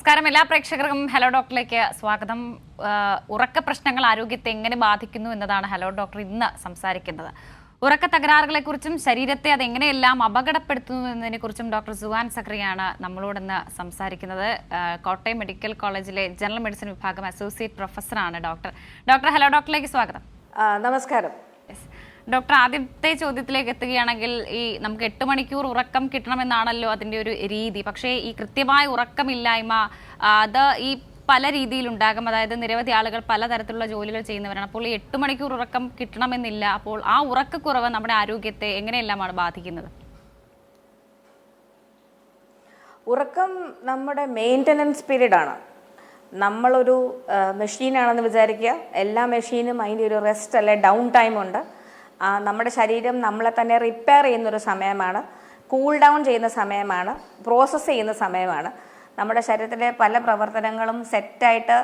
നമസ്കാരം എല്ലാ പ്രേക്ഷകർക്കും ഹലോ ഡോക്ടറിലേക്ക് സ്വാഗതം. ഉറക്ക പ്രശ്നങ്ങൾ ആരോഗ്യത്തെ എങ്ങനെ ബാധിക്കുന്നു എന്നതാണ് ഹലോ ഡോക്ടർ ഇന്ന് സംസാരിക്കുന്നത്. ഉറക്ക തകരാറുകളെക്കുറിച്ചും ശരീരത്തെ അതെങ്ങനെയെല്ലാം അപകടപ്പെടുത്തുന്നു എന്നതിനെക്കുറിച്ചും ഡോക്ടർ സുഹാൻ സക്രിയാണ് നമ്മളോടൊന്ന് സംസാരിക്കുന്നത്. കോട്ടയം മെഡിക്കൽ കോളേജിലെ ജനറൽ മെഡിസിൻ വിഭാഗം അസോസിയേറ്റ് പ്രൊഫസറാണ് ഡോക്ടർ ഹലോ ഡോക്ടറിലേക്ക് സ്വാഗതം. നമസ്കാരം ഡോക്ടർ, ആദ്യത്തെ ചോദ്യത്തിലേക്ക് എത്തുകയാണെങ്കിൽ, ഈ നമുക്ക് 8 മണിക്കൂർ ഉറക്കം കിട്ടണമെന്നാണല്ലോ അതിൻ്റെ ഒരു രീതി. പക്ഷേ ഈ കൃത്യമായ ഉറക്കമില്ലായ്മ അത് ഈ പല രീതിയിലുണ്ടാകും. അതായത് നിരവധി ആളുകൾ പലതരത്തിലുള്ള ജോലികൾ ചെയ്യുന്നവരാണ്. അപ്പോൾ ഈ 8 മണിക്കൂർ ഉറക്കം കിട്ടണമെന്നില്ല. അപ്പോൾ ആ ഉറക്കക്കുറവ് നമ്മുടെ ആരോഗ്യത്തെ എങ്ങനെയെല്ലാമാണ് ബാധിക്കുന്നത്? ഉറക്കം നമ്മുടെ മെയിൻ്റനൻസ് പീരീഡ് ആണ്. നമ്മളൊരു മെഷീനാണെന്ന് വിചാരിക്കുക. എല്ലാ മെഷീനും അതിൻ്റെ ഒരു റെസ്റ്റ് അല്ലെ ഡൗൺ ടൈം ഉണ്ട്. നമ്മുടെ ശരീരം നമ്മളെ തന്നെ റിപ്പയർ ചെയ്യുന്നൊരു സമയമാണ്, കൂൾ ഡൗൺ ചെയ്യുന്ന സമയമാണ്, പ്രോസസ്സ് ചെയ്യുന്ന സമയമാണ്. നമ്മുടെ ശരീരത്തിലെ പല പ്രവർത്തനങ്ങളും സെറ്റായിട്ട്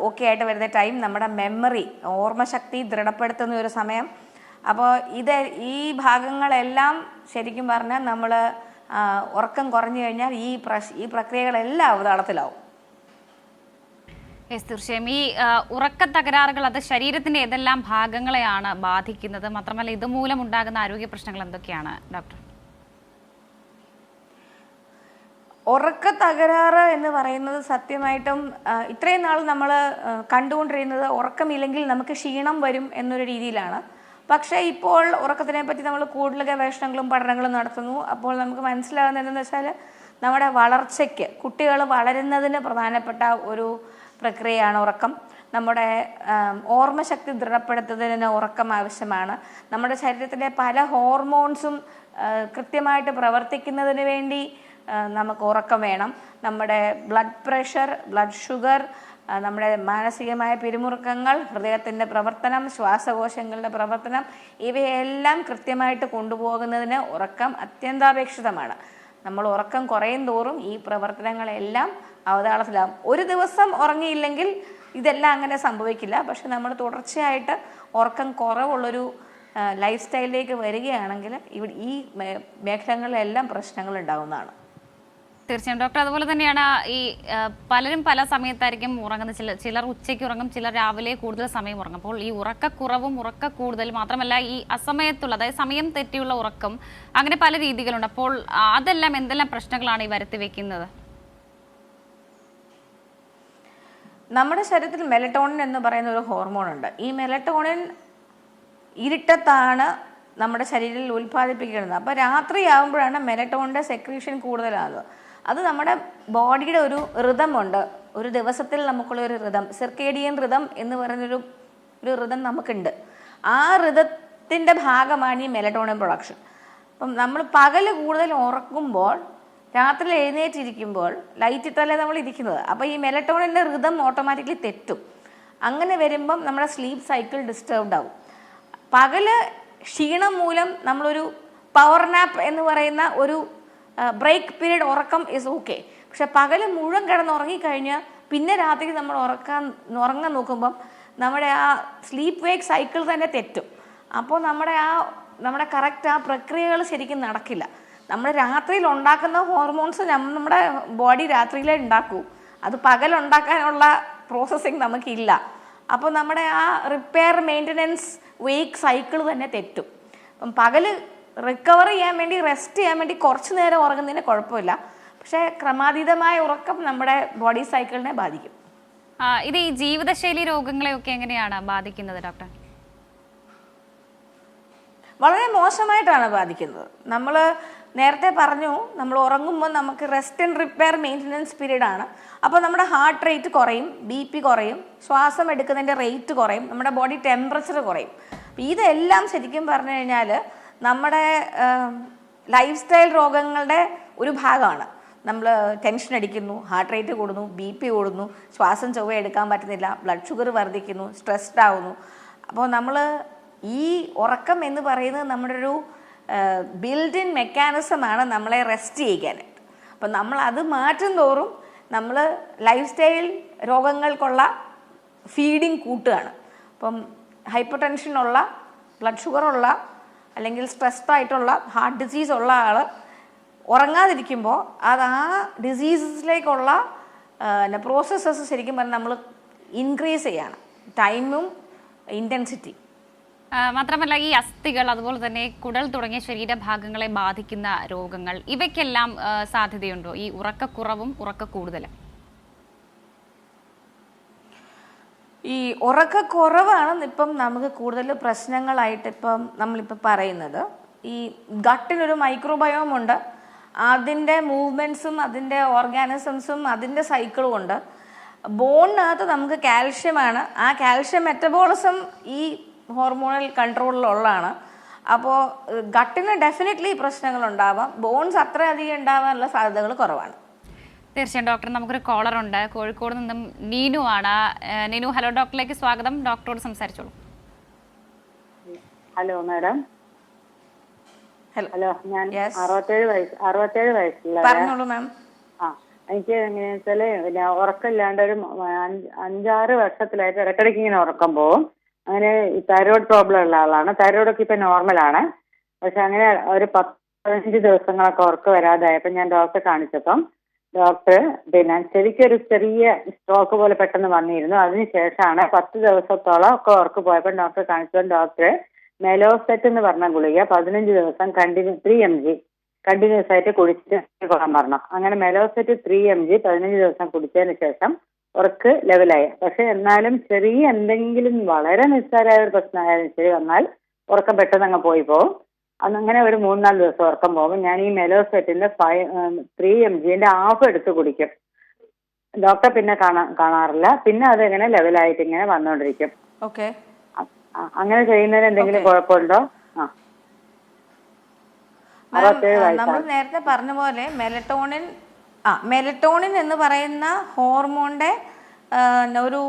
ഓക്കെ ആയിട്ട് വരുന്ന ടൈം, നമ്മുടെ മെമ്മറി ഓർമ്മശക്തി ദൃഢപ്പെടുത്തുന്ന ഒരു സമയം. അപ്പോൾ ഈ ഭാഗങ്ങളെല്ലാം ശരിക്കും പറഞ്ഞാൽ നമ്മൾ ഉറക്കം കുറഞ്ഞു കഴിഞ്ഞാൽ ഈ പ്രക്രിയകളെല്ലാം അവതാളത്തിലാവും. തീർച്ചയായും ഈ ഉറക്ക തകരാറുകൾ അത് ശരീരത്തിന്റെ ഏതെല്ലാം ഭാഗങ്ങളെയാണ് ബാധിക്കുന്നത്? മാത്രമല്ല ഇതുമൂലം ഉണ്ടാകുന്ന ആരോഗ്യ പ്രശ്നങ്ങൾ എന്തൊക്കെയാണ് ഡോക്ടർ? ഉറക്ക തകരാറ് എന്ന് പറയുന്നത് സത്യമായിട്ടും ഇത്രയും നാൾ നമ്മൾ കണ്ടുകൊണ്ടിരുന്നത് ഉറക്കമില്ലെങ്കിൽ നമുക്ക് ക്ഷീണം വരും എന്നൊരു രീതിയിലാണ്. പക്ഷേ ഇപ്പോൾ ഉറക്കത്തിനെ പറ്റി നമ്മൾ കൂടുതൽ ഗവേഷണങ്ങളും പഠനങ്ങളും നടത്തുന്നു. അപ്പോൾ നമുക്ക് മനസ്സിലാകുന്നത് എന്തെന്ന് വെച്ചാൽ, നമ്മുടെ വളർച്ചയ്ക്ക്, കുട്ടികൾ വളരുന്നതിന് പ്രധാനപ്പെട്ട ഒരു പ്രക്രിയയാണ് ഉറക്കം. നമ്മുടെ ഓർമ്മശക്തി ദൃഢപ്പെടുത്തുന്നതിന് ഉറക്കം ആവശ്യമാണ്. നമ്മുടെ ശരീരത്തിലെ പല ഹോർമോൺസും കൃത്യമായിട്ട് പ്രവർത്തിക്കുന്നതിന് വേണ്ടി നമുക്ക് ഉറക്കം വേണം. നമ്മുടെ ബ്ലഡ് പ്രഷർ, ബ്ലഡ് ഷുഗർ, നമ്മുടെ മാനസികമായ പിരിമുറുക്കങ്ങൾ, ഹൃദയത്തിൻ്റെ പ്രവർത്തനം, ശ്വാസകോശങ്ങളുടെ പ്രവർത്തനം, ഇവയെല്ലാം കൃത്യമായിട്ട് കൊണ്ടുപോകുന്നതിന് ഉറക്കം അത്യന്താപേക്ഷിതമാണ്. നമ്മൾ ഉറക്കം കുറയും തോറും ഈ പ്രവർത്തനങ്ങളെല്ലാം അവതാളത്തിലാകും. ഒരു ദിവസം ഉറങ്ങിയില്ലെങ്കിൽ ഇതെല്ലാം അങ്ങനെ സംഭവിക്കില്ല. പക്ഷെ നമ്മൾ തുടർച്ചയായിട്ട് ഉറക്കം കുറവുള്ളൊരു ലൈഫ് സ്റ്റൈലിലേക്ക് വരികയാണെങ്കിൽ ഈ മേഖലകളിലെല്ലാം പ്രശ്നങ്ങൾ ഉണ്ടാകുന്നതാണ്. തീർച്ചയായും ഡോക്ടർ, അതുപോലെ തന്നെയാണ് ഈ പലരും പല സമയത്തായിരിക്കും ഉറങ്ങുന്നത്. ചിലർ ഉച്ചയ്ക്ക് ഉറങ്ങും, ചിലർ രാവിലെ കൂടുതൽ സമയം ഉറങ്ങും. അപ്പോൾ ഈ ഉറക്കക്കുറവും കൂടുതൽ മാത്രമല്ല ഈ അസമയത്തുള്ള, അതായത് സമയം തെറ്റിയുള്ള ഉറക്കം, അങ്ങനെ പല രീതികളുണ്ട്. അപ്പോൾ അതെല്ലാം എന്തെല്ലാം പ്രശ്നങ്ങളാണ് ഈ വരുത്തി വെക്കുന്നത്? നമ്മുടെ ശരീരത്തിൽ മെലറ്റോണിൻ എന്ന് പറയുന്ന ഒരു ഹോർമോൺ ഉണ്ട്. ഈ മെലറ്റോണിൻ ഇരുട്ടത്താണ് നമ്മുടെ ശരീരത്തിൽ ഉൽപ്പാദിപ്പിക്കുന്നത്. അപ്പോൾ രാത്രിയാകുമ്പോഴാണ് മെലറ്റോണിൻ്റെ സെക്രീഷൻ കൂടുതലാകുന്നത്. അത് നമ്മുടെ ബോഡിയുടെ ഒരു റിതമുണ്ട്. ഒരു ദിവസത്തിൽ നമുക്കുള്ളൊരു റിതം, സിർക്കേഡിയൻ റിതം എന്ന് പറയുന്നൊരു റിതം നമുക്കുണ്ട്. ആ റിതത്തിൻ്റെ ഭാഗമാണ് ഈ മെലറ്റോണിൻ പ്രൊഡക്ഷൻ. അപ്പം നമ്മൾ പകൽ കൂടുതൽ ഉറക്കുമ്പോൾ രാത്രി എഴുന്നേറ്റിരിക്കുമ്പോൾ ലൈറ്റ് ഇട്ടല്ലേ നമ്മൾ ഇരിക്കുന്നത്. അപ്പോൾ ഈ മെലറ്റോണിൻ്റെ റിതം ഓട്ടോമാറ്റിക്കലി തെറ്റും. അങ്ങനെ വരുമ്പം നമ്മുടെ സ്ലീപ്പ് സൈക്കിൾ ഡിസ്റ്റർബ്ഡ് ആവും. പകല് ക്ഷീണം മൂലം നമ്മളൊരു പവർ നാപ്പ് എന്ന് പറയുന്ന ഒരു ബ്രേക്ക് പീരീഡ് ഉറക്കം ഇസ് ഓക്കെ. പക്ഷെ പകൽ മുഴുവൻ കിടന്നുറങ്ങിക്കഴിഞ്ഞാൽ പിന്നെ രാത്രി നമ്മൾ ഉറങ്ങാൻ നോക്കുമ്പം നമ്മുടെ ആ സ്ലീപ്പ് വേക്ക് സൈക്കിൾ തന്നെ തെറ്റും. അപ്പോൾ നമ്മുടെ കറക്റ്റ് ആ പ്രക്രിയകൾ ശരിക്കും നടക്കില്ല. നമ്മൾ രാത്രിയിൽ ഉണ്ടാക്കുന്ന ഹോർമോൺസ് നമ്മുടെ ബോഡി രാത്രിയിലേ ഉണ്ടാക്കൂ. അത് പകലുണ്ടാക്കാനുള്ള പ്രോസസ്സിങ് നമുക്കില്ല. അപ്പോൾ നമ്മുടെ ആ റിപ്പയർ മെയിൻ്റനൻസ് വേക്ക് സൈക്കിൾ തന്നെ തെറ്റും. അപ്പം പകൽ റിക്കവർ ചെയ്യാൻ വേണ്ടി, റെസ്റ്റ് ചെയ്യാൻ വേണ്ടി കുറച്ച് നേരം ഉറങ്ങുന്നതിന് കുഴപ്പമില്ല. പക്ഷേ ക്രമാതീതമായ ഉറക്കം നമ്മുടെ ബോഡി സൈക്കിളിനെ ബാധിക്കും. ഇത് ഈ ജീവിതശൈലി രോഗങ്ങളെയൊക്കെ എങ്ങനെയാണ് ബാധിക്കുന്നത് ഡോക്ടർ? വളരെ മോശമായിട്ടാണ് ബാധിക്കുന്നത്. നമ്മൾ നേരത്തെ പറഞ്ഞു, നമ്മൾ ഉറങ്ങുമ്പോൾ നമുക്ക് റെസ്റ്റ് ആൻഡ് റിപ്പയർ മെയിൻ്റനൻസ് പീരീഡാണ്. അപ്പോൾ നമ്മുടെ ഹാർട്ട് റേറ്റ് കുറയും, BP കുറയും, ശ്വാസം എടുക്കുന്നതിൻ്റെ റേറ്റ് കുറയും, നമ്മുടെ ബോഡി ടെമ്പറേച്ചർ കുറയും. ഇതെല്ലാം ശരിക്കും പറഞ്ഞു കഴിഞ്ഞാൽ നമ്മുടെ ലൈഫ് സ്റ്റൈൽ രോഗങ്ങളുടെ ഒരു ഭാഗമാണ്. നമ്മൾ ടെൻഷൻ അടിക്കുന്നു, ഹാർട്ട് റേറ്റ് കൂടുന്നു, BP കൂടുന്നു, ശ്വാസം ചൊവ്വ എടുക്കാൻ പറ്റുന്നില്ല, ബ്ലഡ് ഷുഗർ വർദ്ധിക്കുന്നു, സ്ട്രെസ്ഡ് ആവുന്നു. അപ്പോൾ നമ്മൾ ഈ ഉറക്കം എന്ന് പറയുന്നത് നമ്മുടെ ഒരു ബിൽഡ് ഇൻ മെക്കാനിസമാണ് നമ്മളെ റെസ്റ്റ് ചെയ്യിക്കാനായിട്ട്. അപ്പം നമ്മൾ അത് മാറ്റും തോറും നമ്മൾ ലൈഫ് സ്റ്റൈൽ രോഗങ്ങൾക്കുള്ള ഫീഡിങ് കൂട്ടുകയാണ്. അപ്പം ഹൈപ്പർ ടെൻഷനുള്ള, ബ്ലഡ് ഷുഗറുള്ള, അല്ലെങ്കിൽ സ്ട്രെസ്ഡ് ആയിട്ടുള്ള, ഹാർട്ട് ഡിസീസ് ഉള്ള ആൾ ഉറങ്ങാതിരിക്കുമ്പോൾ അത് ആ ഡിസീസസിലേക്കുള്ള പ്രോസസ്സസ് ശരിക്കും പറഞ്ഞാൽ നമ്മൾ ഇൻക്രീസ് ചെയ്യണം, ടൈമും ഇൻറ്റൻസിറ്റി. മാത്രമല്ല ഈ അസ്ഥികൾ അതുപോലെ തന്നെ കുടൽ തുടങ്ങിയ ശരീരഭാഗങ്ങളെ ബാധിക്കുന്ന രോഗങ്ങൾ ഇവയ്ക്കെല്ലാം സാധ്യതയുണ്ടോ ഈ ഉറക്കക്കുറവും ഉറക്കക്കൂടുതലും? ഈ ഉറക്കക്കുറവാണ് ഇപ്പം നമുക്ക് കൂടുതൽ പ്രശ്നങ്ങളായിട്ട് ഇപ്പം നമ്മളിപ്പോൾ പറയുന്നത്. ഈ ഗട്ടിനൊരു മൈക്രോബയോം ഉണ്ട്, അതിൻ്റെ മൂവ്മെൻറ്റ്സും അതിൻ്റെ ഓർഗാനിസംസും അതിൻ്റെ സൈക്കിളും ഉണ്ട്. ബോണിനകത്ത് നമുക്ക് കാൽഷ്യമാണ്, ആ കാൽഷ്യം മെറ്റബോളിസം ഈ ഹോർമോണൽ കൺട്രോളിലുള്ളതാണ്. അപ്പോൾ ഗട്ടിന് ഡെഫിനറ്റ്ലി പ്രശ്നങ്ങളുണ്ടാവാം, ബോൺസ് അത്രയധികം ഉണ്ടാവാനുള്ള സാധ്യതകൾ കുറവാണ്. തീർച്ചയായും ഡോക്ടർ, നമുക്കൊരു കോളർ ഉണ്ട്, കോഴിക്കോട് നിന്നും നീനു ആണ്. നീനു, ഹലോ ഡോക്ടറിലേക്ക് സ്വാഗതം, ഡോക്ടറോട് സംസാരിച്ചോളൂ. Hello madam. ഹലോ, ഞാൻ 67 വയസ്സുള്ള. പറഞ്ഞോളൂ മാം. എനിക്ക് എങ്ങനെയാ വെച്ചാല് ഉറക്കമില്ലാണ്ട് ഒരു 5-6 വർഷത്തിലായിട്ട് ഇടയ്ക്കിടയ്ക്ക് ഇങ്ങനെ ഉറക്കം പോകും. അങ്ങനെ തൈറോയ്ഡ് പ്രോബ്ലം ഉള്ള ആളാണ്. തൈറോയ്ഡൊക്കെ ഇപ്പൊ നോർമലാണ്. പക്ഷെ അങ്ങനെ ഒരു 10-15 ദിവസങ്ങളൊക്കെ ഉറക്കം വരാതായപ്പോൾ ഞാൻ ഡോക്ടറെ കാണിച്ചപ്പം ഡോക്ടർ ശരിക്കും ഒരു ചെറിയ സ്ട്രോക്ക് പോലെ പെട്ടെന്ന് വന്നിരുന്നു. അതിനുശേഷമാണ് 10 ദിവസത്തോളം ഒക്കെ ഉറക്കം പോയപ്പോൾ ഡോക്ടറെ കാണിച്ചപ്പോൾ ഡോക്ടർ മെലോസെറ്റ് എന്ന് പറഞ്ഞ ഗുളിക 15 ദിവസം 3 mg കണ്ടിന്യൂസ് ആയിട്ട് കുടിച്ചിട്ട് കൊള്ളാൻ പറഞ്ഞു. അങ്ങനെ മെലോസെറ്റ് 3 mg 15 ദിവസം കുടിച്ചതിന് ശേഷം ഉറക്ക് ലെവലായി. പക്ഷെ എന്നാലും ചെറിയ എന്തെങ്കിലും വളരെ നിസ്സാരമായ ഒരു പ്രശ്നമായാലും ശരി വന്നാൽ ഉറക്കം പെട്ടെന്ന് അങ്ങ് പോയി പോകും. അന്നങ്ങനെ ഒരു 3-4 ദിവസം ഉറക്കം പോകും. ഞാൻ ഈ മെലോസെറ്റിന്റെ 3 mg ഹാഫ് എടുത്ത് കുടിക്കും. ഡോക്ടറെ പിന്നെ കാണാറില്ല. പിന്നെ അതെങ്ങനെ ലെവലായിട്ട് ഇങ്ങനെ വന്നുകൊണ്ടിരിക്കും. ഓക്കെ, അങ്ങനെ ചെയ്യുന്നതിന് എന്തെങ്കിലും കുഴപ്പമുണ്ടോ? നമ്മൾ നേരത്തെ പറഞ്ഞ പോലെ മെലറ്റോണിൻ എന്ന് പറയുന്ന ഹോർമോണിന്റെ ഒരു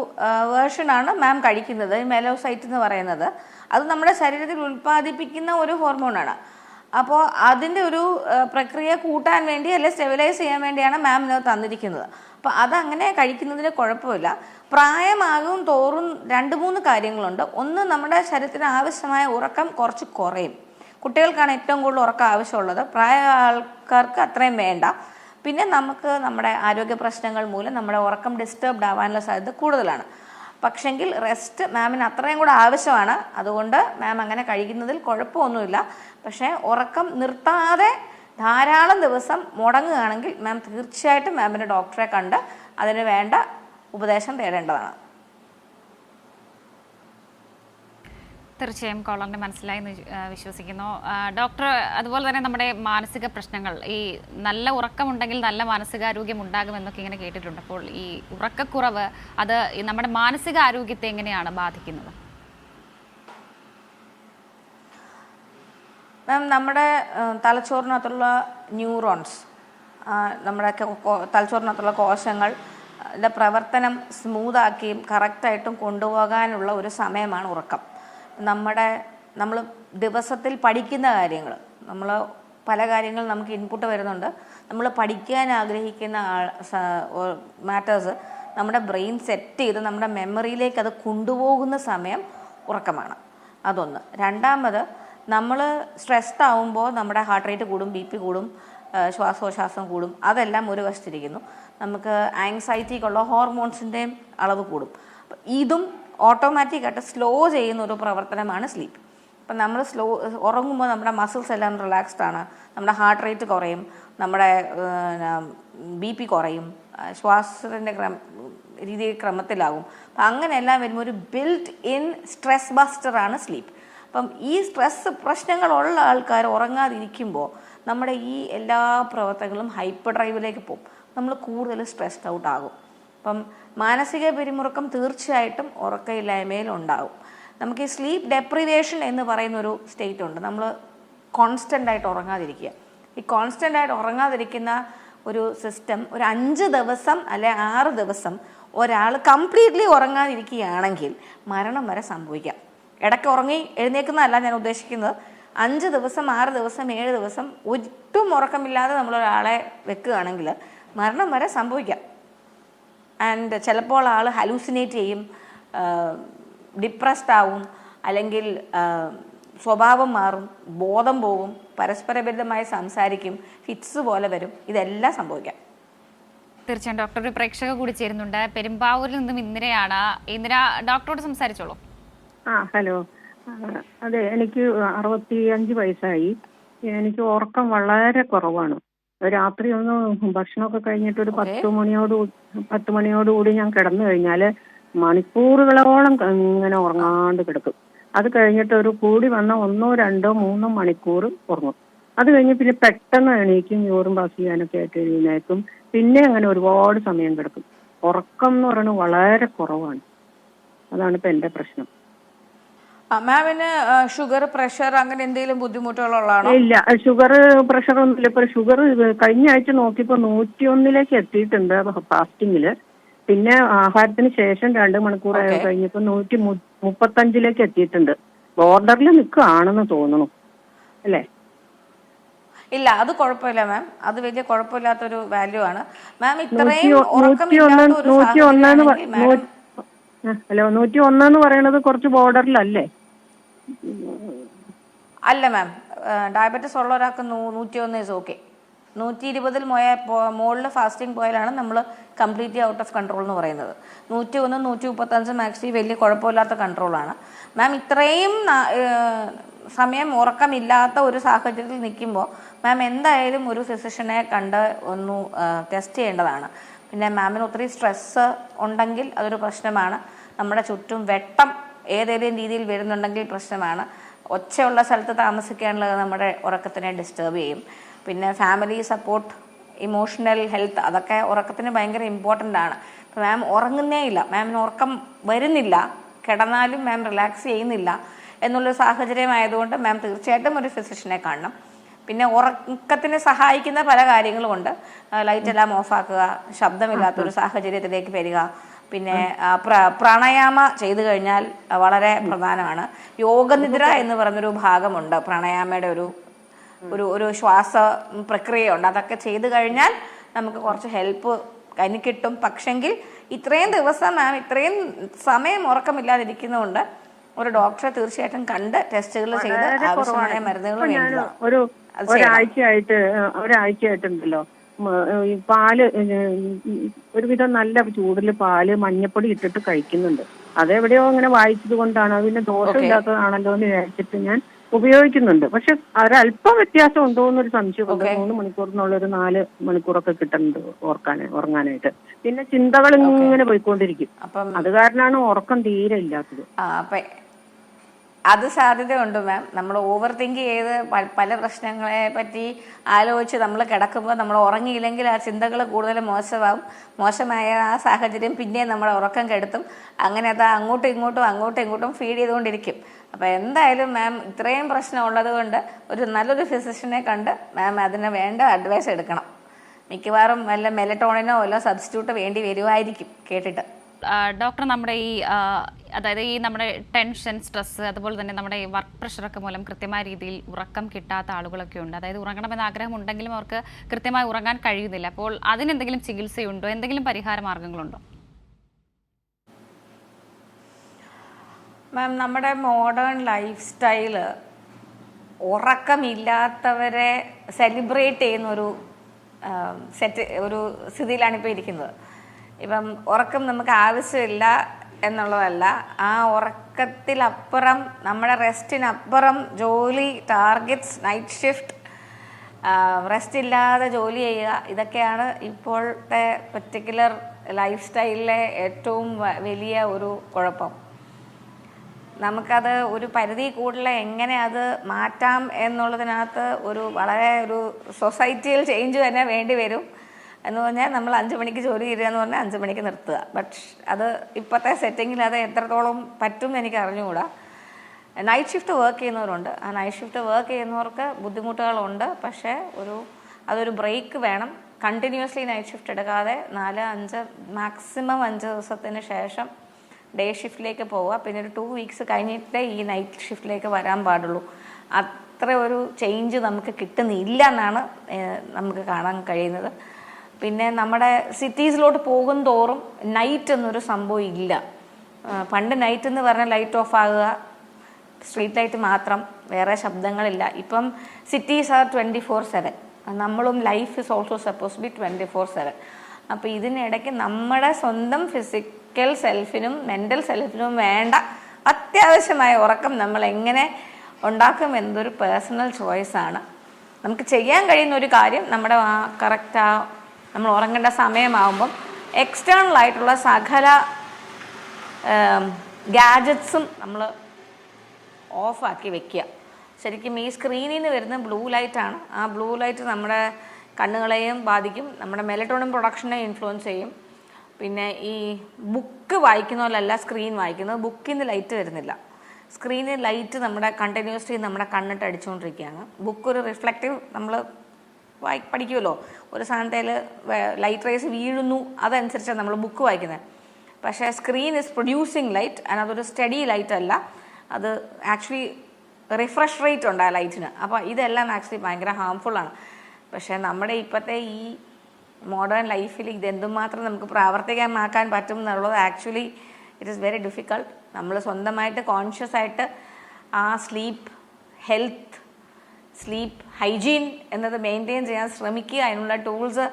വേർഷനാണ് മാം കഴിക്കുന്നത്, മെലോസൈറ്റ് എന്ന് പറയുന്നത്. അത് നമ്മുടെ ശരീരത്തിൽ ഉൽപ്പാദിപ്പിക്കുന്ന ഒരു ഹോർമോണാണ്. അപ്പോൾ അതിൻ്റെ ഒരു പ്രക്രിയ കൂട്ടാൻ വേണ്ടി അല്ലെങ്കിൽ സ്റ്റെബിലൈസ് ചെയ്യാൻ വേണ്ടിയാണ് മാം ഇത് തന്നിരിക്കുന്നത്. അപ്പോൾ അതങ്ങനെ കഴിക്കുന്നതിന് കുഴപ്പമില്ല. പ്രായമാകും തോറും 2-3 കാര്യങ്ങളുണ്ട്. ഒന്ന്, നമ്മുടെ ശരീരത്തിന് ആവശ്യമായ ഉറക്കം കുറച്ച് കുറയും. കുട്ടികൾക്കാണ് ഏറ്റവും കൂടുതൽ ഉറക്കം ആവശ്യമുള്ളത്, പ്രായ ആൾക്കാർക്ക് അത്രയും വേണ്ട. പിന്നെ നമുക്ക് നമ്മുടെ ആരോഗ്യ പ്രശ്നങ്ങൾ മൂലം നമ്മുടെ ഉറക്കം ഡിസ്റ്റർബ്ഡ് ആവാനുള്ള സാധ്യത കൂടുതലാണ്. പക്ഷെങ്കിൽ റെസ്റ്റ് മാമിന് അത്രയും കൂടെ ആവശ്യമാണ്. അതുകൊണ്ട് മാം അങ്ങനെ കഴിക്കുന്നതിൽ കുഴപ്പമൊന്നുമില്ല. പക്ഷേ ഉറക്കം നിർത്താതെ ധാരാളം ദിവസം മുടങ്ങുകയാണെങ്കിൽ മാം തീർച്ചയായിട്ടും മാമിൻ്റെ ഡോക്ടറെ കണ്ട് അതിന് വേണ്ട ഉപദേശം തേടേണ്ടതാണ്. തീർച്ചയായും കോളറിന് മനസ്സിലായി എന്ന് വിശ്വസിക്കുന്നു. ഡോക്ടർ, അതുപോലെ തന്നെ നമ്മുടെ മാനസിക പ്രശ്നങ്ങൾ, ഈ നല്ല ഉറക്കമുണ്ടെങ്കിൽ നല്ല മാനസികാരോഗ്യം ഉണ്ടാകുമെന്നൊക്കെ ഇങ്ങനെ കേട്ടിട്ടുണ്ട്. അപ്പോൾ ഈ ഉറക്കക്കുറവ് അത് നമ്മുടെ മാനസികാരോഗ്യത്തെ എങ്ങനെയാണ് ബാധിക്കുന്നത്? മാം, നമ്മുടെ തലച്ചോറിനകത്തുള്ള ന്യൂറോൺസ്, നമ്മുടെ തലച്ചോറിനകത്തുള്ള കോശങ്ങൾ പ്രവർത്തനം സ്മൂത്താക്കിയും കറക്റ്റായിട്ടും കൊണ്ടുപോകാനുള്ള ഒരു സമയമാണ് ഉറക്കം. നമ്മൾ ദിവസത്തിൽ പഠിക്കുന്ന കാര്യങ്ങൾ, പല കാര്യങ്ങൾ നമുക്ക് ഇൻപുട്ട് വരുന്നുണ്ട്. നമ്മൾ പഠിക്കാൻ ആഗ്രഹിക്കുന്ന മാറ്റേഴ്സ് നമ്മുടെ ബ്രെയിൻ സെറ്റ് ചെയ്ത് നമ്മുടെ മെമ്മറിയിലേക്ക് അത് കൊണ്ടുപോകുന്ന സമയം ഉറക്കമാണ്. അതൊന്ന്. രണ്ടാമത്, നമ്മൾ സ്ട്രെസ്ഡ് ആവുമ്പോൾ നമ്മുടെ ഹാർട്ട് റേറ്റ് കൂടും, BP കൂടും, ശ്വാസോച്ഛ്വാസം കൂടും. അതെല്ലാം ഒരു വശത്തിരിക്കുന്നു. നമുക്ക് ആങ്സൈറ്റിക്കുള്ള ഹോർമോൺസിൻ്റെയും അളവ് കൂടും. ഇതും ഓട്ടോമാറ്റിക്കായിട്ട് സ്ലോ ചെയ്യുന്ന ഒരു പ്രവർത്തനമാണ് സ്ലീപ്പ്. അപ്പം നമ്മൾ ഉറങ്ങുമ്പോൾ നമ്മുടെ മസിൽസ് എല്ലാം റിലാക്സ്ഡ് ആണ്, നമ്മുടെ ഹാർട്ട് റേറ്റ് കുറയും, നമ്മുടെ BP കുറയും, ശ്വാസത്തിൻ്റെ രീതി ക്രമത്തിലാകും. അപ്പം അങ്ങനെയെല്ലാം വരുമ്പോൾ ഒരു ബിൽറ്റ് ഇൻ സ്ട്രെസ് ബസ്റ്ററാണ് സ്ലീപ്പ്. അപ്പം ഈ സ്ട്രെസ് പ്രശ്നങ്ങളുള്ള ആൾക്കാർ ഉറങ്ങാതിരിക്കുമ്പോൾ നമ്മുടെ ഈ എല്ലാ പ്രവർത്തനങ്ങളും ഹൈപ്പർ ഡ്രൈവിലേക്ക് പോകും. നമ്മൾ കൂടുതൽ സ്ട്രെസ്ഡ് ഔട്ട് ആകും. അപ്പം മാനസിക പിരിമുറുക്കം തീർച്ചയായിട്ടും ഉറക്കമില്ലായ്മയിൽ ഉണ്ടാകും. നമുക്ക് ഈ സ്ലീപ്പ് ഡെപ്രിവേഷൻ എന്ന് പറയുന്നൊരു സ്റ്റേറ്റ് ഉണ്ട്. നമ്മൾ കോൺസ്റ്റൻ്റ് ആയിട്ട് ഉറങ്ങാതിരിക്കുക. ഈ കോൺസ്റ്റൻ്റ് ആയിട്ട് ഉറങ്ങാതിരിക്കുന്ന ഒരു സിസ്റ്റം ഒരു 5 ദിവസം അല്ലെ 6 ദിവസം ഒരാൾ കംപ്ലീറ്റ്ലി ഉറങ്ങാതിരിക്കുകയാണെങ്കിൽ മരണം വരെ സംഭവിക്കാം. ഇടയ്ക്ക് ഉറങ്ങി എഴുന്നേക്കുന്നതല്ല ഞാൻ ഉദ്ദേശിക്കുന്നത്. 5 ദിവസം 6 ദിവസം 7 ദിവസം ഒട്ടും ഉറക്കമില്ലാതെ നമ്മളൊരാളെ വെക്കുകയാണെങ്കിൽ മരണം വരെ സംഭവിക്കാം. ആൻഡ് ചിലപ്പോൾ ആൾ ഹലൂസിനേറ്റ് ചെയ്യും, ഡിപ്രസ്ഡ് ആവും, അല്ലെങ്കിൽ സ്വഭാവം മാറും, ബോധം പോകും, പരസ്പരബദ്ധമായി സംസാരിക്കും, ഫിറ്റ്സ് പോലെ വരും. ഇതെല്ലാം സംഭവിക്കാം. തീർച്ചയായും ഡോക്ടർ ഒരു പ്രേക്ഷക കൂടി ചേരുന്നുണ്ട്. പെരുമ്പാവൂരിൽ നിന്നും ഇന്ദിരയാണ്. ഇന്ദിര, ഡോക്ടറോട് സംസാരിച്ചോളൂ. ഹലോ. അതെ, എനിക്ക് 65 വയസ്സായി. എനിക്ക് ഉറക്കം വളരെ കുറവാണ്. രാത്രി ഒന്ന് ഭക്ഷണമൊക്കെ കഴിഞ്ഞിട്ട് ഒരു 10 മണിയോടുകൂടി ഞാൻ കിടന്നു കഴിഞ്ഞാൽ മണിക്കൂറുകളോളം ഇങ്ങനെ ഉറങ്ങാണ്ട് കിടക്കും. അത് കഴിഞ്ഞിട്ട് ഒരു കൂടി വന്ന 1, 2, 3 മണിക്കൂർ ഉറങ്ങും. അത് കഴിഞ്ഞ് പിന്നെ പെട്ടെന്ന് എണീക്കും, യൂറിൻ പാസ് ചെയ്യാനൊക്കെ ആയിട്ട് എഴുന്നേക്കും. പിന്നെ അങ്ങനെ ഒരുപാട് സമയം കിടക്കും. ഉറക്കം എന്ന് പറയുന്നത് വളരെ കുറവാണ്. അതാണ് ഇപ്പം എൻ്റെ പ്രശ്നം. മാമിന് ഷുഗർ, പ്രഷർ അങ്ങനെ എന്തെങ്കിലും ബുദ്ധിമുട്ടുകളുള്ളതാണോ? ഇല്ല, ഷുഗർ പ്രഷർ ഒന്നുമില്ല. ഇപ്പൊ ഷുഗർ കഴിഞ്ഞ ആഴ്ച നോക്കിയപ്പോൾ 101 എത്തിയിട്ടുണ്ട് ഫാസ്റ്റിങ്ങില്. പിന്നെ ആഹാരത്തിന് ശേഷം 2 മണിക്കൂർ കഴിഞ്ഞപ്പോൾ 135 എത്തിയിട്ടുണ്ട്. ബോർഡറിൽ നിൽക്കുകയാണെന്ന് തോന്നുന്നു, അല്ലേ? ഇല്ല, അത് കുഴപ്പമില്ല മാം. അത് വലിയ കുഴപ്പമില്ലാത്തൊരു വാല്യൂ ആണ് മാം. 101 എന്ന് പറയുന്നത് കുറച്ച് ബോർഡറിലല്ലേ? അല്ല മാം, ഡയബറ്റീസ് ഉള്ള ഒരാൾക്ക് 101 ഈസ് ഓക്കെ. 120 മുകളിൽ ഫാസ്റ്റിംഗ് പോയാലാണ് നമ്മൾ കംപ്ലീറ്റ്ലി ഔട്ട് ഓഫ് കൺട്രോൾ എന്ന് പറയുന്നത്. 101, 135 മാക്സിമം വലിയ കുഴപ്പമില്ലാത്ത കൺട്രോളാണ് മാം. ഇത്രയും സമയം ഉറക്കമില്ലാത്ത ഒരു സാഹചര്യത്തിൽ നിൽക്കുമ്പോൾ മാം എന്തായാലും ഒരു ഫിസിഷ്യനെ കണ്ട് ഒന്ന് ടെസ്റ്റ് ചെയ്യേണ്ടതാണ്. പിന്നെ മാമിന് ഒത്തിരി സ്ട്രെസ്സ് ഉണ്ടെങ്കിൽ അതൊരു പ്രശ്നമാണ്. നമ്മുടെ ചുറ്റും വെട്ടം ഏതെങ്കിലും രീതിയിൽ വരുന്നുണ്ടെങ്കിൽ പ്രശ്നമാണ്. ഒച്ചയുള്ള സ്ഥലത്ത് താമസിക്കാനുള്ളത് നമ്മുടെ ഉറക്കത്തിനെ ഡിസ്റ്റർബ് ചെയ്യും. പിന്നെ ഫാമിലി സപ്പോർട്ട്, ഇമോഷണൽ ഹെൽത്ത്, അതൊക്കെ ഉറക്കത്തിന് ഭയങ്കര ഇമ്പോർട്ടൻ്റ് ആണ്. ഇപ്പം മാം ഉറങ്ങുന്നേ ഇല്ല, മാമിന് ഉറക്കം വരുന്നില്ല, കിടന്നാലും മാം റിലാക്സ് ചെയ്യുന്നില്ല എന്നുള്ളൊരു സാഹചര്യമായതുകൊണ്ട് മാം തീർച്ചയായിട്ടും ഒരു ഫിസിഷ്യനെ കാണണം. പിന്നെ ഉറക്കത്തിന് സഹായിക്കുന്ന പല കാര്യങ്ങളുമുണ്ട്. ലൈറ്റ് എല്ലാം ഓഫാക്കുക, ശബ്ദമില്ലാത്തൊരു സാഹചര്യത്തിലേക്ക് വരിക, പിന്നെ പ്രാണായാമ ചെയ്തു കഴിഞ്ഞാൽ വളരെ പ്രധാനമാണ്. യോഗനിദ്ര എന്ന് പറയുന്നൊരു ഭാഗമുണ്ട്, പ്രാണായാമയുടെ ഒരു ശ്വാസ പ്രക്രിയയുണ്ട്. അതൊക്കെ ചെയ്തു കഴിഞ്ഞാൽ നമുക്ക് കുറച്ച് ഹെൽപ്പ് അതിന് കിട്ടും. പക്ഷെങ്കിൽ ഇത്രയും ദിവസം മാം ഇത്രയും സമയം ഉറക്കമില്ലാതിരിക്കുന്നതുകൊണ്ട് ഒരു ഡോക്ടറെ തീർച്ചയായിട്ടും കണ്ട് ടെസ്റ്റുകൾ ചെയ്ത് ആവശ്യമായ മരുന്നുകൾ വേണ്ടതാണ്. ഒരാഴ്ചയായിട്ടുണ്ടല്ലോ ഈ പാല് ഒരുവിധം നല്ല ചൂടില് പാല് മഞ്ഞപ്പൊടി ഇട്ടിട്ട് കഴിക്കുന്നുണ്ട്. അതെവിടെയോ അങ്ങനെ വായിച്ചത് കൊണ്ടാണ്, അതിന് ദോഷമില്ലാത്തതാണല്ലോ എന്ന് വിചാരിച്ചിട്ട് ഞാൻ ഉപയോഗിക്കുന്നുണ്ട്. പക്ഷെ ഒരല്പം വ്യത്യാസം ഉണ്ടോ എന്നൊരു സംശയമുണ്ട്. 3 മണിക്കൂറിനുള്ളൊരു 4 മണിക്കൂറൊക്കെ കിട്ടുന്നുണ്ട് ഉറങ്ങാനായിട്ട്. പിന്നെ ചിന്തകൾ ഇങ്ങനെ പോയിക്കൊണ്ടിരിക്കും. അത് കാരണമാണ് ഉറക്കം തീരെ ഇല്ലാത്തത്. അത് സാധ്യതയുണ്ട് മാം. നമ്മൾ ഓവർ തിങ്ക് ചെയ്ത് പല പ്രശ്നങ്ങളെ പറ്റി ആലോചിച്ച് നമ്മൾ കിടക്കുമ്പോൾ നമ്മൾ ഉറങ്ങിയില്ലെങ്കിൽ ആ ചിന്തകൾ കൂടുതൽ മോശമായ ആ സാഹചര്യം പിന്നെ നമ്മുടെ ഉറക്കം കെടുത്തും. അങ്ങനെ അത് അങ്ങോട്ടും ഇങ്ങോട്ടും ഫീഡ് ചെയ്തുകൊണ്ടിരിക്കും. അപ്പോൾ എന്തായാലും മാം ഇത്രയും പ്രശ്നം ഉള്ളത് കൊണ്ട് ഒരു നല്ലൊരു ഫിസിഷ്യനെ കണ്ട് മാം അതിന് വേണ്ട അഡ്വൈസ് എടുക്കണം. മിക്കവാറും വല്ല മെലറ്റോണിനോ വല്ല സബ്സ്റ്റിറ്റ്യൂട്ട് വേണ്ടി വരുമായിരിക്കും കേട്ടിട്ട്. ഡോക്ടർ, നമ്മുടെ അതായത് നമ്മുടെ ടെൻഷൻ, സ്ട്രെസ്, അതുപോലെ തന്നെ നമ്മുടെ ഈ വർക്ക് പ്രഷറൊക്കെ മൂലം കൃത്യമായ രീതിയിൽ ഉറക്കം കിട്ടാത്ത ആളുകളൊക്കെ ഉണ്ട്. അതായത് ഉറങ്ങണമെന്ന് ആഗ്രഹം ഉണ്ടെങ്കിലും അവർക്ക് കൃത്യമായി ഉറങ്ങാൻ കഴിയുന്നില്ല. അപ്പോൾ അതിനെന്തെങ്കിലും ചികിത്സയുണ്ടോ, എന്തെങ്കിലും പരിഹാര മാർഗങ്ങളുണ്ടോ? മാം, നമ്മുടെ മോഡേൺ ലൈഫ് സ്റ്റൈല് ഉറക്കമില്ലാത്തവരെ സെലിബ്രേറ്റ് ചെയ്യുന്ന ഒരു സ്ഥിതിയിലാണ് ഇപ്പോൾ ഇരിക്കുന്നത്. ഇപ്പം ഉറക്കം നമുക്ക് ആവശ്യമില്ല എന്നുള്ളതല്ല, ആ ഉറക്കത്തിലപ്പുറം നമ്മുടെ റെസ്റ്റിനപ്പുറം ജോലി, ടാർഗറ്റ്സ്, നൈറ്റ് ഷിഫ്റ്റ്, റെസ്റ്റ് ഇല്ലാതെ ജോലി ചെയ്യുക, ഇതൊക്കെയാണ് ഇപ്പോഴത്തെ പർട്ടിക്കുലർ ലൈഫ് സ്റ്റൈലിലെ ഏറ്റവും വലിയ ഒരു കുഴപ്പം. നമുക്കത് ഒരു പരിധി കൂടുതൽ എങ്ങനെ അത് മാറ്റാം എന്നുള്ളതിനകത്ത് വളരെ സൊസൈറ്റിയിൽ ചേഞ്ച് തന്നെ വേണ്ടി വരും. എന്ന് പറഞ്ഞാൽ നമ്മൾ 5 മണിക്ക് ജോലി ചെയ്യുക എന്ന് പറഞ്ഞാൽ 5 മണിക്ക് നിർത്തുക. ബട്ട് അത് ഇപ്പോഴത്തെ സെറ്റിങ്ങിൽ അത് എത്രത്തോളം പറ്റും എന്ന് എനിക്ക് അറിഞ്ഞുകൂടാ. നൈറ്റ് ഷിഫ്റ്റ് വർക്ക് ചെയ്യുന്നവരുണ്ട്. ആ നൈറ്റ് ഷിഫ്റ്റ് വർക്ക് ചെയ്യുന്നവർക്ക് ബുദ്ധിമുട്ടുകളുണ്ട്. പക്ഷേ അതൊരു ബ്രേക്ക് വേണം. കണ്ടിന്യൂസ്ലി നൈറ്റ് ഷിഫ്റ്റ് എടുക്കാതെ 4-5 മാക്സിമം 5 ദിവസത്തിന് ശേഷം ഡേ ഷിഫ്റ്റിലേക്ക് പോവുക. പിന്നെ ഒരു 2 വീക്സ് കഴിഞ്ഞിട്ടേ ഈ നൈറ്റ് ഷിഫ്റ്റിലേക്ക് വരാൻ പാടുള്ളൂ. അത്ര ഒരു ചേഞ്ച് നമുക്ക് കിട്ടുന്നില്ല എന്നാണ് നമുക്ക് കാണാൻ കഴിയുന്നത്. പിന്നെ നമ്മുടെ സിറ്റീസിലോട്ട് പോകും തോറും നൈറ്റ് എന്നൊരു സംഭവം ഇല്ല. പണ്ട് നൈറ്റ് എന്ന് പറഞ്ഞാൽ ലൈറ്റ് ഓഫ് ആകുക, സ്ട്രീറ്റ് ലൈറ്റ് മാത്രം, വേറെ ശബ്ദങ്ങളില്ല. ഇപ്പം സിറ്റീസ് ആർ 24/7. നമ്മളും life is also suppose B 24/7. അപ്പോൾ ഇതിനിടയ്ക്ക് നമ്മുടെ സ്വന്തം ഫിസിക്കൽ സെൽഫിനും മെൻ്റൽ സെൽഫിനും വേണ്ട അത്യാവശ്യമായ ഉറക്കം നമ്മൾ എങ്ങനെ ഉണ്ടാക്കും എന്നതൊരു പേഴ്സണൽ ചോയ്സാണ്. നമുക്ക് ചെയ്യാൻ കഴിയുന്ന ഒരു കാര്യം നമ്മുടെ കറക്റ്റ് നമ്മൾ ഉറങ്ങേണ്ട സമയമാകുമ്പം എക്സ്റ്റേണൽ ആയിട്ടുള്ള സകല ഗാഡ്ജറ്റ്സും നമ്മൾ ഓഫാക്കി വെക്കുക. ശരിക്കും ഈ സ്ക്രീനിൽ നിന്ന് വരുന്ന ബ്ലൂ ലൈറ്റാണ്. ആ ബ്ലൂ ലൈറ്റ് നമ്മുടെ കണ്ണുകളെയും ബാധിക്കും, നമ്മുടെ മെലറ്റോണിൻ പ്രൊഡക്ഷനെ ഇൻഫ്ലുവൻസ് ചെയ്യും. പിന്നെ ഈ ബുക്ക് വായിക്കുന്ന പോലല്ല സ്ക്രീൻ വായിക്കുന്നത്. ബുക്കിൽ നിന്ന് ലൈറ്റ് വരുന്നില്ല, സ്ക്രീനിൽ ലൈറ്റ് നമ്മുടെ കണ്ടിന്യൂസ്ലി നമ്മുടെ കണ്ണിട്ട് അടിച്ചുകൊണ്ടിരിക്കുകയാണ്. ബുക്ക് ഒരു റിഫ്ലക്റ്റീവ്, നമ്മൾ പഠിക്കുമല്ലോ, ഒരു സാധനത്തിൽ ലൈറ്റ് റേസ് വീഴുന്നു, അതനുസരിച്ചാണ് നമ്മൾ ബുക്ക് വായിക്കുന്നത്. പക്ഷേ സ്ക്രീൻ ഇസ് പ്രൊഡ്യൂസിങ് ലൈറ്റ്, അതൊരു സ്റ്റഡി ലൈറ്റ് അല്ല, അത് ആക്ച്വലി റിഫ്രഷ് റേറ്റ് ഉണ്ട് ആ ലൈറ്റിന്. അപ്പോൾ ഇതെല്ലാം ആക്ച്വലി ഭയങ്കര ഹാംഫുള്ളാണ്. പക്ഷേ നമ്മുടെ ഇപ്പോഴത്തെ ഈ മോഡേൺ ലൈഫിൽ ഇതെന്തുമാത്രം നമുക്ക് പ്രാവർത്തികമാക്കാൻ പറ്റും എന്നുള്ളത് actually it is very difficult. നമ്മൾ സ്വന്തമായിട്ട് കോൺഷ്യസ് ആയിട്ട് ആ സ്ലീപ്പ് ഹെൽത്ത്, സ്ലീപ്പ് ഹൈജീൻ എന്നത് മെയിൻറ്റെയിൻ ചെയ്യാൻ ശ്രമിക്കുക. അതിനുള്ള ടൂൾസ്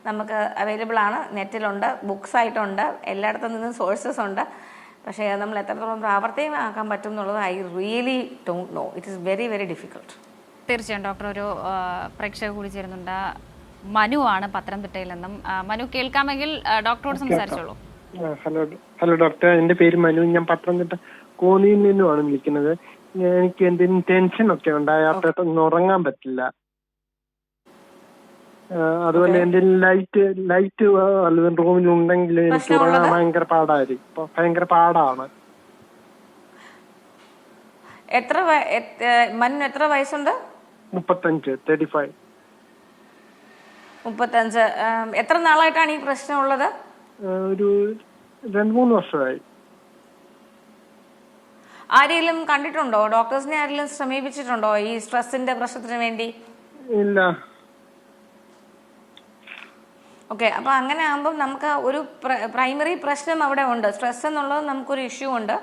നമുക്ക് അവൈലബിൾ ആണ്, നെറ്റിലുണ്ട്, ബുക്സ് ആയിട്ടുണ്ട്, എല്ലായിടത്തു നിന്നും സോഴ്സസ് ഉണ്ട്. പക്ഷേ അത് നമ്മൾ എത്രത്തോളം പ്രാവർത്തികമാക്കാൻ പറ്റും എന്നുള്ളത് I really don't know. It is very very difficult. തീർച്ചയായും ഡോക്ടർ, ഒരു പ്രേക്ഷക കൂടി ചേരുന്നുണ്ട്. മനു ആണ് പത്തനംതിട്ടയിൽ നിന്നും. മനു, കേൾക്കാമെങ്കിൽ ഡോക്ടറോട് സംസാരിച്ചോളൂ. ഹലോ ഡോക്ടർ, എന്റെ പേര് മനു. ഞാൻ പത്തനംതിട്ട കോന്നിയിൽ നിന്നുമാണ് വിളിക്കുന്നത്. എനിക്ക് എന്തെങ്കിലും ടെൻഷൻ ഒക്കെ ഉണ്ടായാൽ പെട്ടെന്ന് ഉറങ്ങാൻ പറ്റില്ല. അതുപോലെ എന്തെങ്കിലും ലൈറ്റ് റൂമിൽ ഉണ്ടെങ്കിൽ എനിക്ക് ഉറങ്ങാൻ ഭയങ്കര പാടായിരിക്കും. ഭയങ്കര പാടാണ്. എത്ര വയസ്സുണ്ട്? 35. 35. എത്ര നാളായിട്ടാണ് ഈ പ്രശ്നം ഉള്ളത്? ഒരു 2-3 വർഷമായി. ആരെങ്കിലും കണ്ടിട്ടുണ്ടോ? ഡോക്ടേഴ്സിനെ ആരെങ്കിലും സമീപിച്ചിട്ടുണ്ടോ ഈ സ്ട്രെസ്സിന്റെ പ്രശ്നത്തിന് വേണ്ടി? ഇല്ല. ഓക്കെ, അപ്പോൾ അങ്ങനെ ആകുമ്പോൾ നമുക്ക് ഒരു പ്രൈമറി പ്രശ്നം അവിടെ ഉണ്ട്. സ്ട്രെസ് എന്നുള്ളത് നമുക്കൊരു ഇഷ്യൂ ഉണ്ട്.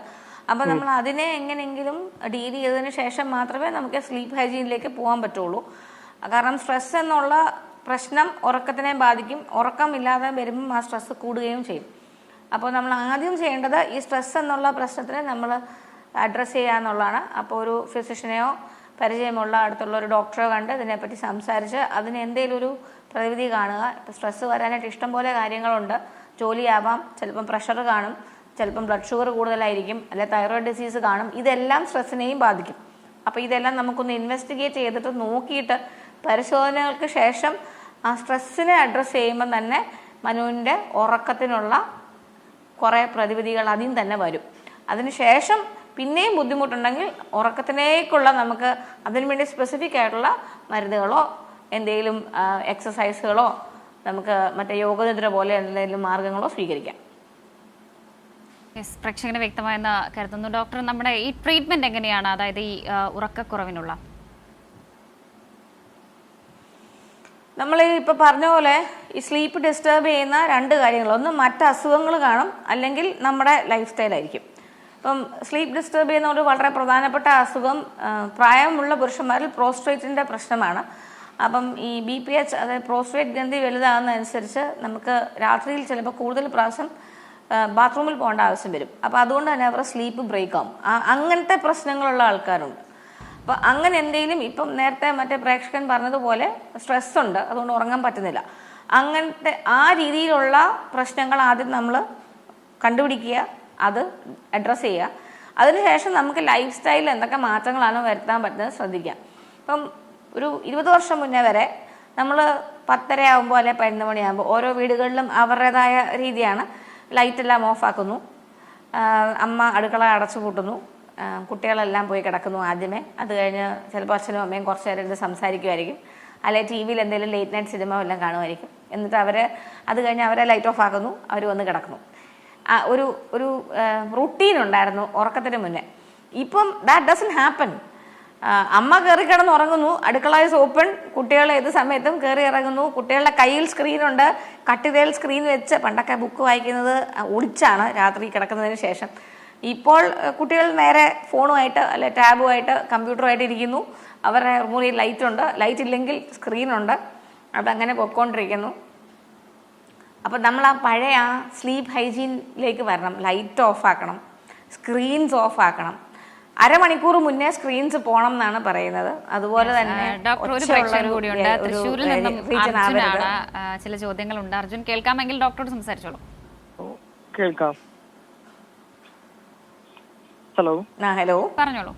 അപ്പോൾ നമ്മൾ അതിനെ എങ്ങനെയെങ്കിലും ഡീൽ ചെയ്തതിന് ശേഷം മാത്രമേ നമുക്ക് സ്ലീപ്പ് ഹൈജീനിലേക്ക് പോകാൻ പറ്റുള്ളൂ. കാരണം സ്ട്രെസ് എന്നുള്ള പ്രശ്നം ഉറക്കത്തിനെ ബാധിക്കും. ഉറക്കം ഇല്ലാതെ വരുമ്പം ആ സ്ട്രെസ് കൂടുകയും ചെയ്യും. അപ്പോൾ നമ്മൾ ആദ്യം ചെയ്യേണ്ടത് ഈ സ്ട്രെസ് എന്നുള്ള പ്രശ്നത്തിനെ നമ്മൾ അഡ്രസ്സ് ചെയ്യുക എന്നുള്ളതാണ്. അപ്പോൾ ഒരു ഫിസിഷ്യനെയോ പരിചയമുള്ള അടുത്തുള്ള ഒരു ഡോക്ടറെ കണ്ട് ഇതിനെപ്പറ്റി സംസാരിച്ച് അതിന് എന്തെങ്കിലും ഒരു പ്രതിവിധി കാണുക. ഇപ്പോൾ സ്ട്രെസ്സ് വരാനായിട്ട് ഇഷ്ടം പോലെ കാര്യങ്ങളുണ്ട്. ജോലിയാവാം, ചിലപ്പം പ്രഷർ കാണും, ചിലപ്പം ബ്ലഡ് ഷുഗർ കൂടുതലായിരിക്കും, അല്ലെങ്കിൽ തൈറോയ്ഡ് ഡിസീസ് കാണും. ഇതെല്ലാം സ്ട്രെസ്സിനെയും ബാധിക്കും. അപ്പോൾ ഇതെല്ലാം നമുക്കൊന്ന് ഇൻവെസ്റ്റിഗേറ്റ് ചെയ്തിട്ട് നോക്കിയിട്ട് പരിശോധനകൾക്ക് ശേഷം ആ സ്ട്രെസ്സിനെ അഡ്രസ്സ് ചെയ്യുമ്പം തന്നെ മനുവിൻ്റെ ഉറക്കത്തിനുള്ള കുറേ പ്രതിവിധികൾ അതിൽ തന്നെ വരും. അതിനുശേഷം പിന്നെയും ബുദ്ധിമുട്ടുണ്ടെങ്കിൽ ഉറക്കത്തിലേക്കുള്ള നമുക്ക് അതിനു വേണ്ടി സ്പെസിഫിക് ആയിട്ടുള്ള മരുന്നുകളോ എന്തെങ്കിലും എക്സസൈസുകളോ നമുക്ക് മറ്റേ യോഗനിദ്ര പോലെ എന്തെങ്കിലും മാർഗങ്ങളോ സ്വീകരിക്കാം. പ്രേക്ഷകന് വ്യക്തമായെന്ന് കരുതുന്നു. ഡോക്ടർ, നമ്മുടെ ഈ ട്രീറ്റ്മെന്റ് എങ്ങനെയാണ്? അതായത് ഈ ഉറക്കക്കുറവിനുള്ള നമ്മൾ ഇപ്പോൾ പറഞ്ഞ പോലെ ഈ സ്ലീപ്പ് ഡിസ്റ്റർബ് ചെയ്യുന്ന 2 കാര്യങ്ങൾ, ഒന്ന് മറ്റ് അസുഖങ്ങൾ കാണും, അല്ലെങ്കിൽ നമ്മുടെ ലൈഫ് സ്റ്റൈലായിരിക്കും. ഇപ്പം സ്ലീപ്പ് ഡിസ്റ്റർബ് ചെയ്യുന്ന ഒരു വളരെ പ്രധാനപ്പെട്ട അസുഖം പ്രായമുള്ള പുരുഷന്മാരിൽ പ്രോസ്ട്രേറ്റിൻ്റെ പ്രശ്നമാണ്. അപ്പം ഈ BPH, അതായത് പ്രോസ്ട്രേറ്റ് ഗ്രന്ഥി വലുതാകുന്നതനുസരിച്ച് നമുക്ക് രാത്രിയിൽ ചിലപ്പോൾ കൂടുതൽ പ്രാവശ്യം ബാത്റൂമിൽ പോകേണ്ട ആവശ്യം വരും. അപ്പോൾ അതുകൊണ്ട് തന്നെ അവരുടെ സ്ലീപ്പ് ബ്രേക്ക് ആവും. അങ്ങനത്തെ പ്രശ്നങ്ങളുള്ള ആൾക്കാരുണ്ട്. അപ്പോൾ അങ്ങനെ എന്തെങ്കിലും, ഇപ്പം നേരത്തെ മറ്റേ പ്രേക്ഷകൻ പറഞ്ഞതുപോലെ സ്ട്രെസ് ഉണ്ട്, അതുകൊണ്ട് ഉറങ്ങാൻ പറ്റുന്നില്ല, അങ്ങനത്തെ ആ രീതിയിലുള്ള പ്രശ്നങ്ങൾ ആദ്യം നമ്മൾ കണ്ടുപിടിക്കുക, അത് അഡ്രസ്സ് ചെയ്യുക. അതിനുശേഷം നമുക്ക് ലൈഫ് സ്റ്റൈലിൽ എന്തൊക്കെ മാറ്റങ്ങളാണ് വരുത്താൻ പറ്റുന്നത് ശ്രദ്ധിക്കാം. ഇപ്പം ഒരു 20 വർഷം മുന്നേ വരെ നമ്മൾ 10:30 ആകുമ്പോൾ അല്ലെങ്കിൽ 11 മണിയാകുമ്പോൾ ഓരോ വീടുകളിലും അവരുടേതായ രീതിയാണ്. ലൈറ്റെല്ലാം ഓഫാക്കുന്നു, അമ്മ അടുക്കള അടച്ചു പൂട്ടുന്നു, കുട്ടികളെല്ലാം പോയി കിടക്കുന്നു ആദ്യമേ. അത് കഴിഞ്ഞ് ചിലപ്പോൾ അച്ഛനും അമ്മയും കുറച്ച് നേരം ഇരുന്ന് സംസാരിക്കുമായിരിക്കും, അല്ലെങ്കിൽ TV യിൽ എന്തെങ്കിലും ലേറ്റ് നൈറ്റ് സിനിമ എല്ലാം കാണുമായിരിക്കും. എന്നിട്ട് അത് കഴിഞ്ഞ് അവരെ ലൈറ്റ് ഓഫ് ആക്കുന്നു, അവർ വന്ന് കിടക്കുന്നു. ഒരു റുട്ടീൻ ഉണ്ടായിരുന്നു ഉറക്കത്തിന് മുന്നേ. ഇപ്പം ദാറ്റ് ഡസൻറ്റ് ഹാപ്പൻ. അമ്മ കയറി കിടന്ന് ഉറങ്ങുന്നു, അടുക്കള ഈസ് ഓപ്പൺ, കുട്ടികൾ ഏത് സമയത്തും കയറി ഇറങ്ങുന്നു, കുട്ടികളുടെ കയ്യിൽ സ്ക്രീനുണ്ട്, കട്ടിതയിൽ സ്ക്രീൻ വെച്ച്. പണ്ടൊക്കെ ബുക്ക് വായിക്കുന്നത് ഒളിച്ചാണ് രാത്രി കിടക്കുന്നതിന് ശേഷം. ഇപ്പോൾ കുട്ടികൾ നേരെ ഫോണുമായിട്ട് അല്ലെ ടാബുമായിട്ട് കമ്പ്യൂട്ടറുമായിട്ട് ഇരിക്കുന്നു. അവരുടെ മുറിയിൽ ലൈറ്റുണ്ട്, ലൈറ്റ് ഇല്ലെങ്കിൽ സ്ക്രീനുണ്ട്, അതങ്ങനെ പൊയ്ക്കൊണ്ടിരിക്കുന്നു. അപ്പോൾ നമ്മൾ ആ പഴയ ആ സ്ലീപ്പ് ഹൈജീനിലേക്ക് വരണം. ലൈറ്റ് ഓഫ് ആക്കണം, സ്ക്രീൻസ് ഓഫ് ആക്കണം. അരമണിക്കൂർ മുന്നേ സ്ക്രീൻസ് പോകണം എന്നാണ് പറയുന്നത്. അതുപോലെ തന്നെ ഡോക്ടർ ഒരു പ്രേക്ഷകൻ കൂടിയുണ്ട് തൃശ്ശൂരിൽ നിന്നും അർജുനാണ്. ചില ചോദ്യങ്ങളുണ്ട്. അർജുൻ കേൾക്കാമെങ്കിൽ ഡോക്ടറോട് സംസാരിച്ചോളൂ. കേൾക്കാം. ഹലോ. ഹലോ, പറഞ്ഞോളൂ.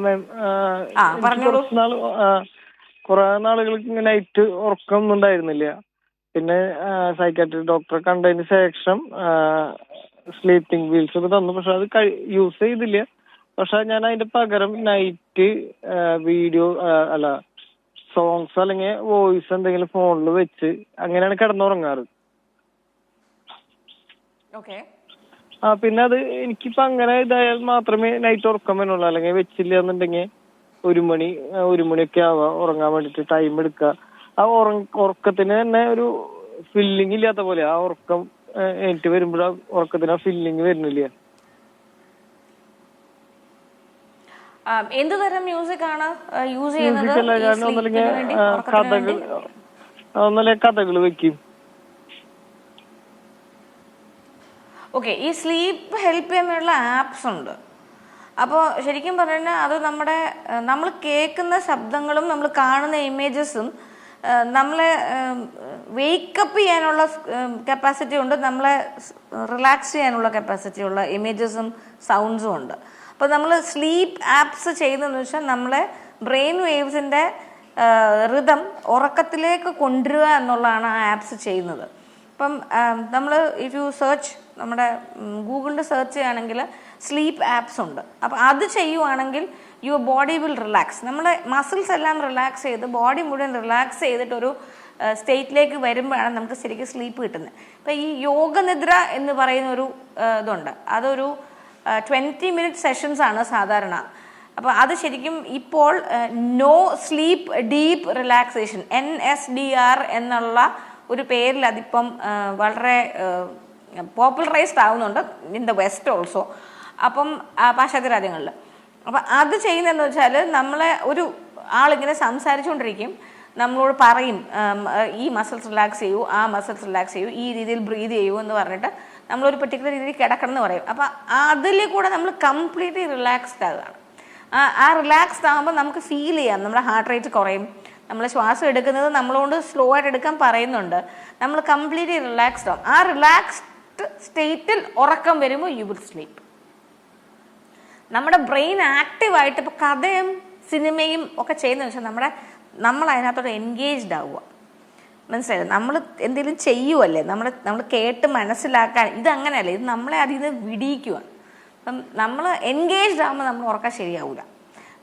മാം, പറഞ്ഞോളൂ. കുറെ നാളുകൾക്ക് നൈറ്റ് ഉറക്കം ഉണ്ടായിരുന്നില്ല. പിന്നെ സൈക്കാട്രിക് ഡോക്ടറെ കണ്ടതിന് ശേഷം സ്ലീപ്പിംഗ് വീൽസ് ഒക്കെ തന്നു. പക്ഷെ അത് യൂസ് ചെയ്തില്ല. പക്ഷെ ഞാൻ അതിന്റെ പകരം നൈറ്റ് വീഡിയോ സോങ്സ് അല്ലെങ്കിൽ വോയിസ് എന്തെങ്കിലും ഫോണിൽ വെച്ച് അങ്ങനെയാണ് കിടന്നുറങ്ങാറ്. പിന്നെ അത് എനിക്കിപ്പോ അങ്ങനെ ഇതായാൽ മാത്രമേ നൈറ്റ് ഉറക്കം വരുന്നുള്ളൂ. അല്ലെങ്കിൽ വെച്ചില്ല എന്നുണ്ടെങ്കിൽ 1 മണിയൊക്കെ ആവുക ഉറങ്ങാൻ വേണ്ടിട്ട് ടൈം എടുക്കുക. ആ ഉറക്കത്തിന് തന്നെ ഒരു ഫീലിംഗ് ഇല്ലാത്ത പോലെ. ആ ഉറക്കം എനിക്ക് വരുമ്പോഴാ ഉറക്കത്തിന് ആ ഫീലിംഗ് വരുന്നില്ല. എന്ത് തരം മ്യൂസിക് ആണ് യൂസ് ചെയ്യുന്നത്? കഥകൾ വെക്കും. ഓക്കെ, ഈ സ്ലീപ്പ് ഹെൽപ്പ് ചെയ്യാനുള്ള ആപ്സ് ഉണ്ട്. അപ്പോൾ ശരിക്കും പറഞ്ഞാൽ അത് നമ്മൾ കേൾക്കുന്ന ശബ്ദങ്ങളും നമ്മൾ കാണുന്ന ഇമേജസും നമ്മളെ വേക്കപ്പ് ചെയ്യാനുള്ള കപ്പാസിറ്റി ഉണ്ട്, നമ്മളെ റിലാക്സ് ചെയ്യാനുള്ള കപ്പാസിറ്റി ഉള്ള ഇമേജസും സൗണ്ട്സും ഉണ്ട്. അപ്പോൾ നമ്മൾ സ്ലീപ്പ് ആപ്സ് ചെയ്യുന്നതെന്ന് വെച്ചാൽ നമ്മളെ ബ്രെയിൻ വേവ്സിൻ്റെ റിതം ഉറക്കത്തിലേക്ക് കൊണ്ടുവരിക എന്നുള്ളതാണ് ആ ആപ്സ് ചെയ്യുന്നത്. അപ്പം നമ്മൾ ഇഫ് യു സെർച്ച് നമ്മുടെ ഗൂഗിളിൽ സെർച്ച് ചെയ്യുകയാണെങ്കിൽ സ്ലീപ്പ് ആപ്സ് ഉണ്ട്. അപ്പോൾ അത് ചെയ്യുവാണെങ്കിൽ യുവർ ബോഡി വിൽ റിലാക്സ്. നമ്മുടെ മസിൽസ് എല്ലാം റിലാക്സ് ചെയ്ത് ബോഡി മുഴുവൻ റിലാക്സ് ചെയ്തിട്ടൊരു സ്റ്റേറ്റിലേക്ക് വരുമ്പോഴാണ് നമുക്ക് ശരിക്കും സ്ലീപ്പ് കിട്ടുന്നത്. ഇപ്പം ഈ യോഗനിദ്ര എന്ന് പറയുന്നൊരു ഇതുണ്ട്. അതൊരു 20 മിനിറ്റ് സെഷൻസ് ആണ് സാധാരണ. അപ്പോൾ അത് ശരിക്കും ഇപ്പോൾ no sleep deep relaxation NSDR എന്നുള്ള ഒരു പേരിൽ അതിപ്പം വളരെ പോപ്പുലറൈസ്ഡ് ആവുന്നുണ്ട് ഇൻ ദ വെസ്റ്റ് ഓൾസോ. അപ്പം പാശ്ചാത്യ രാജ്യങ്ങളിൽ. അപ്പം അത് ചെയ്യുന്നതെന്ന് വെച്ചാൽ നമ്മളെ ഒരു ആളിങ്ങനെ സംസാരിച്ചുകൊണ്ടിരിക്കും, നമ്മളോട് പറയും ഈ മസിൽസ് റിലാക്സ് ചെയ്യൂ, ആ മസിൽസ് റിലാക്സ് ചെയ്യൂ, ഈ രീതിയിൽ ബ്രീത് ചെയ്യൂ എന്ന് പറഞ്ഞിട്ട് നമ്മളൊരു പെർട്ടിക്കുലർ രീതിയിൽ കിടക്കണം എന്ന് പറയും. അപ്പം അതിൽ കൂടെ നമ്മൾ കംപ്ലീറ്റ്ലി റിലാക്സ്ഡ് ആകുകയാണ്. ആ റിലാക്സ്ഡ് ആകുമ്പോൾ നമുക്ക് ഫീൽ ചെയ്യാം, നമ്മുടെ ഹാർട്ട് റേറ്റ് കുറയും, നമ്മൾ ശ്വാസം എടുക്കുന്നത് നമ്മളോട് സ്ലോ ആയിട്ട് എടുക്കാൻ പറയുന്നുണ്ട്, നമ്മൾ കംപ്ലീറ്റ്ലി റിലാക്സ്ഡ് ആവും. ആ റിലാക്സ്ഡ് സ്റ്റേറ്റിൽ ഉറക്കം വരുമ്പോൾ യു വിൽ സ്ലീപ്പ്. നമ്മുടെ ബ്രെയിൻ ആക്റ്റീവായിട്ട് ഇപ്പോൾ കഥയും സിനിമയും ഒക്കെ ചെയ്യുന്നതെന്ന് വെച്ചാൽ നമ്മൾ അതിനകത്തോടെ എൻഗേജ്ഡ് ആവുക. മനസ്സിലായില്ലേ? നമ്മൾ എന്തെങ്കിലും ചെയ്യുമല്ലേ, നമ്മൾ കേട്ട് മനസ്സിലാക്കാൻ. ഇതങ്ങനെയല്ലേ, ഇത് നമ്മളെ അതിൽ നിന്ന് വിടിയിക്കുക. അപ്പം നമ്മൾ എൻഗേജ്ഡ് ആകുമ്പോൾ നമ്മൾ ഉറക്കം ശരിയാവില്ല.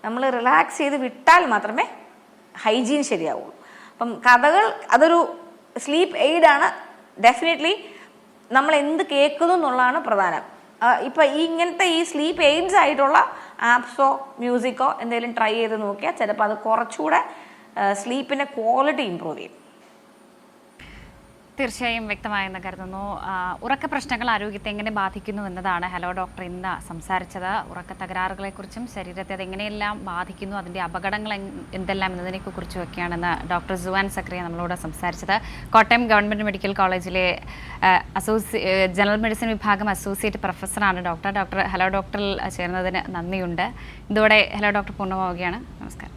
നമ്മൾ റിലാക്സ് ചെയ്ത് വിട്ടാൽ മാത്രമേ ഹൈജീൻ ശരിയാവുള്ളൂ. അപ്പം കഥകൾ അതൊരു സ്ലീപ്പ് എയ്ഡാണ്. ഡെഫിനറ്റ്ലി നമ്മൾ എന്ത് കേൾക്കുന്നു എന്നുള്ളതാണ് പ്രധാനം. ഇപ്പം ഇങ്ങനത്തെ ഈ സ്ലീപ്പ് എയ്ഡ്സ് ആയിട്ടുള്ള ആപ്സോ മ്യൂസിക്കോ എന്തെങ്കിലും ട്രൈ ചെയ്ത് നോക്കിയാൽ ചിലപ്പോൾ അത് കുറച്ചുകൂടെ സ്ലീപ്പിൻ്റെ ക്വാളിറ്റി ഇമ്പ്രൂവ് ചെയ്യും. തീർച്ചയായും വ്യക്തമായെന്ന് കരുതുന്നു. ഉറക്ക പ്രശ്നങ്ങൾ ആരോഗ്യത്തെ എങ്ങനെ ബാധിക്കുന്നു എന്നതാണ് ഹലോ ഡോക്ടർ ഇന്ന് സംസാരിച്ചത്. ഉറക്ക തകരാറുകളെക്കുറിച്ചും ശരീരത്തെ അതെങ്ങനെയെല്ലാം ബാധിക്കുന്നു, അതിൻ്റെ അപകടങ്ങൾ എന്തെല്ലാം എന്നതിനെക്കുറിച്ചുമൊക്കെയാണെന്ന് ഡോക്ടർ സുവാൻ സക്രിയ നമ്മളോട് സംസാരിച്ചത്. കോട്ടയം ഗവൺമെൻറ് മെഡിക്കൽ കോളേജിലെ ജനറൽ മെഡിസിൻ വിഭാഗം അസോസിയേറ്റ് പ്രൊഫസറാണ് ഡോക്ടർ ഹലോ ഡോക്ടറിൽ ചേർന്നതിന് നന്ദിയുണ്ട്. ഇതോടെ ഹലോ ഡോക്ടർ പൂർണ്ണമാവുകയാണ്. നമസ്കാരം.